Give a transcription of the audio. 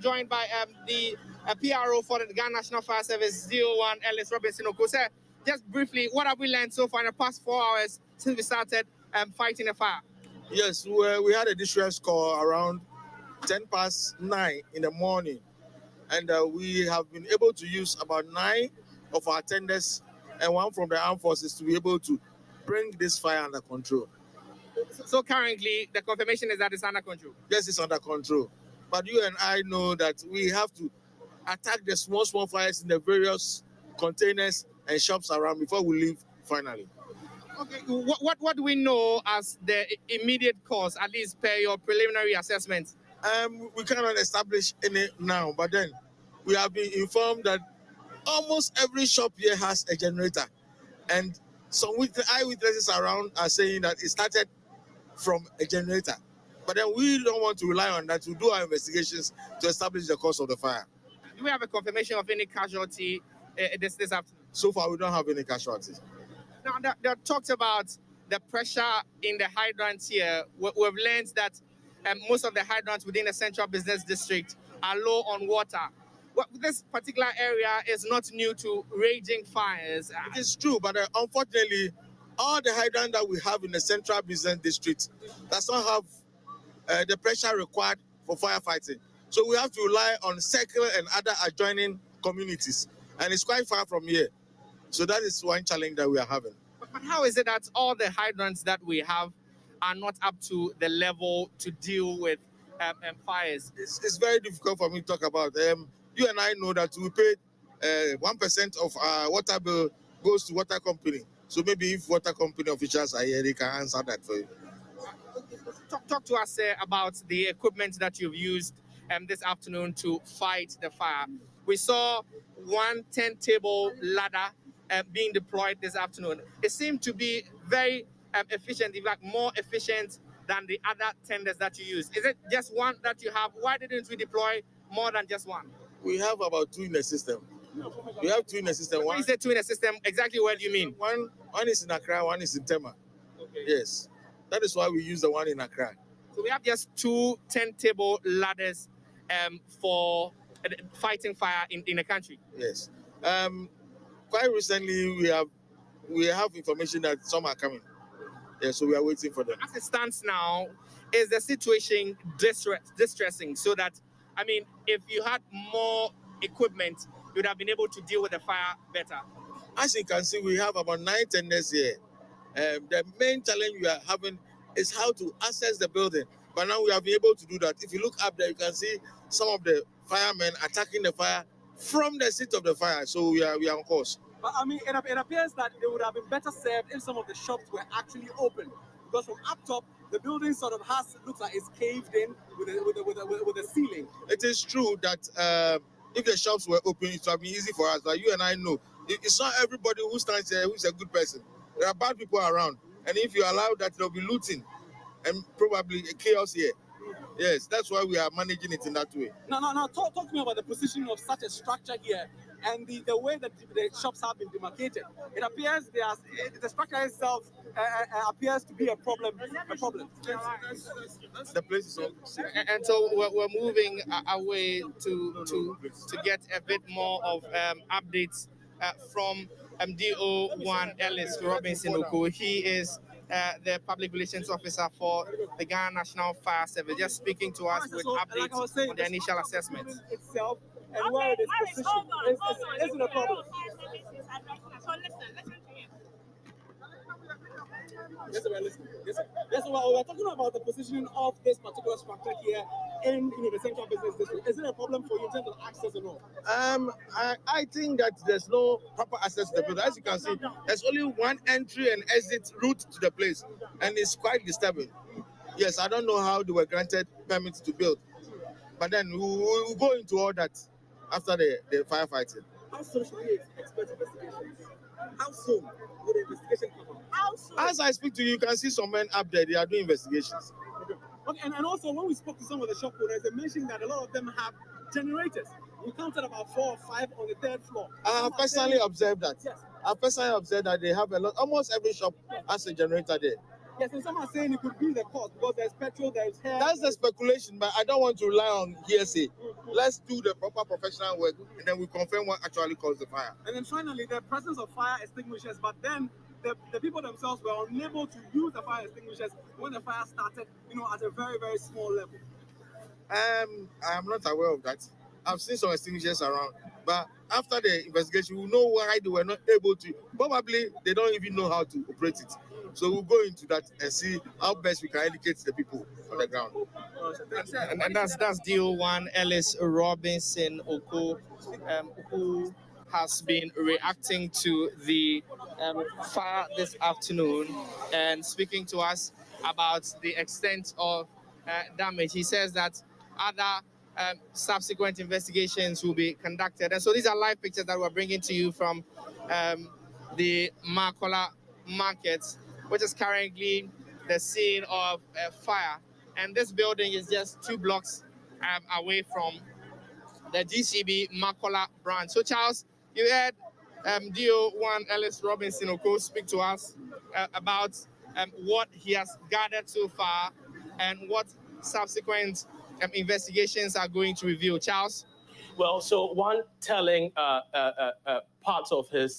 Joined by the PRO for the Ghana National Fire Service, ZO1 Ellis Robinson Oko. Sir, just briefly, what have we learned so far in the past 4 hours since we started fighting the fire? Yes, we had a distress call around 10 past 9 in the morning, and we have been able to use about 9 of our tenders and one from the armed forces to be able to bring this fire under control. So currently, the confirmation is that it's under control? Yes, it's under control. But you and I know that we have to attack the small fires in the various containers and shops around before we leave finally. Okay, what do we know as the immediate cause, at least per your preliminary assessment? We cannot establish any now, but then we have been informed that almost every shop here has a generator, and some eyewitnesses around are saying that it started from a generator. But then we don't want to rely on that to do our investigations to establish the cause of the fire. Do we have a confirmation of any casualty this afternoon? So far, we don't have any casualties. Now, they talked about the pressure in the hydrants here. We've learned that most of the hydrants within the central business district are low on water. Well, this particular area is not new to raging fires. It is true, but unfortunately, all the hydrants that we have in the central business district does not have the pressure required for firefighting. So we have to rely on Circle and other adjoining communities, and it's quite far from here. So that is one challenge that we are having. But how is it that all the hydrants that we have are not up to the level to deal with fires? It's very difficult for me to talk about. You and I know that we paid 1% of our water bill goes to water company. So maybe if water company officials are here, they can answer that for you. Talk to us about the equipment that you've used this afternoon to fight the fire. We saw one 10-table ladder being deployed this afternoon. It seemed to be very efficient, in fact, more efficient than the other tenders that you use. Is it just one that you have? Why didn't we deploy more than just one? We have about 2 in the system. We have 2 in the system. When you say 2 in the system, exactly what do you mean? One is in Accra, one is in Tema. Okay. Yes. That is why we use the one in Accra. So we have just 2 10-table ladders for fighting fire in the country. Yes. Quite recently, we have information that some are coming. Yeah, so we are waiting for them. As it stands now, is the situation distressing? So that, I mean, if you had more equipment, you would have been able to deal with the fire better. As you can see, we have about 9 tenders here. The main challenge we are having is how to access the building. But now we have been able to do that. If you look up there, you can see some of the firemen attacking the fire from the seat of the fire. So we are on course. But I mean, it appears that they would have been better served if some of the shops were actually open. Because from up top, the building sort of looks like it's caved in with a ceiling. It is true that if the shops were open, it would have been easy for us. But you and I know, it's not everybody who stands here who's a good person. There are bad people around. And if you allow that, there'll be looting and probably chaos here. Yes, that's why we are managing it in that way. Now, talk to me about the positioning of such a structure here and the way that the shops have been demarcated. It appears the structure itself appears to be a problem. The place is all. And so we're moving away to get a bit more of updates from DO1 Ellis Robinson Oko. He is the public relations officer for the Ghana National Fire Service, just speaking to us with updates on the initial assessment. Itself and where it is positioned isn't a problem. So listen to him. Yes, we're listening. Yes, we're talking about the positioning of this particular structure here in the central business district. Is it a problem for you in terms of access or no? I think that there's no proper access to the building. As you can see, there's only one entry and exit route to the place, and it's quite disturbing. Yes, I don't know how they were granted permits to build, but then we'll go into all that after the firefighting. How soon should we expect investigations? How soon will the investigation come out? How soon? As I speak to you, you can see some men up there. They are doing investigations. Okay, and also when we spoke to some of the shop owners, they mentioned that a lot of them have generators. We counted about 4 or 5 on the 3rd floor. I have personally observed that. Yes. I personally observed that they have a lot. Almost every shop has a generator there. Yes, and some are saying it could be the cause because there's petrol, there's hair. That's the speculation, but I don't want to rely on hearsay. Let's do the proper professional work, and then we confirm what actually caused the fire. And then finally, the presence of fire extinguishers, but then the people themselves were unable to use the fire extinguishers when the fire started, at a very, very small level. I'm not aware of that. I've seen some extinguishers around, but after the investigation, we'll know why they were not able to. Probably they don't even know how to operate it. So we'll go into that and see how best we can educate the people on the ground. And that's deal one Ellis Robinson Oko, who has been reacting to the fire this afternoon and speaking to us about the extent of damage. He says that other subsequent investigations will be conducted. And so these are live pictures that we're bringing to you from the Makola market, which is currently the scene of a fire. And this building is just 2 blocks away from the GCB Makola branch. So, Charles, you heard DO1 Ellis Robinson Oko speak to us about what he has gathered so far and what subsequent investigations are going to reveal. Charles? Well, so one telling part of his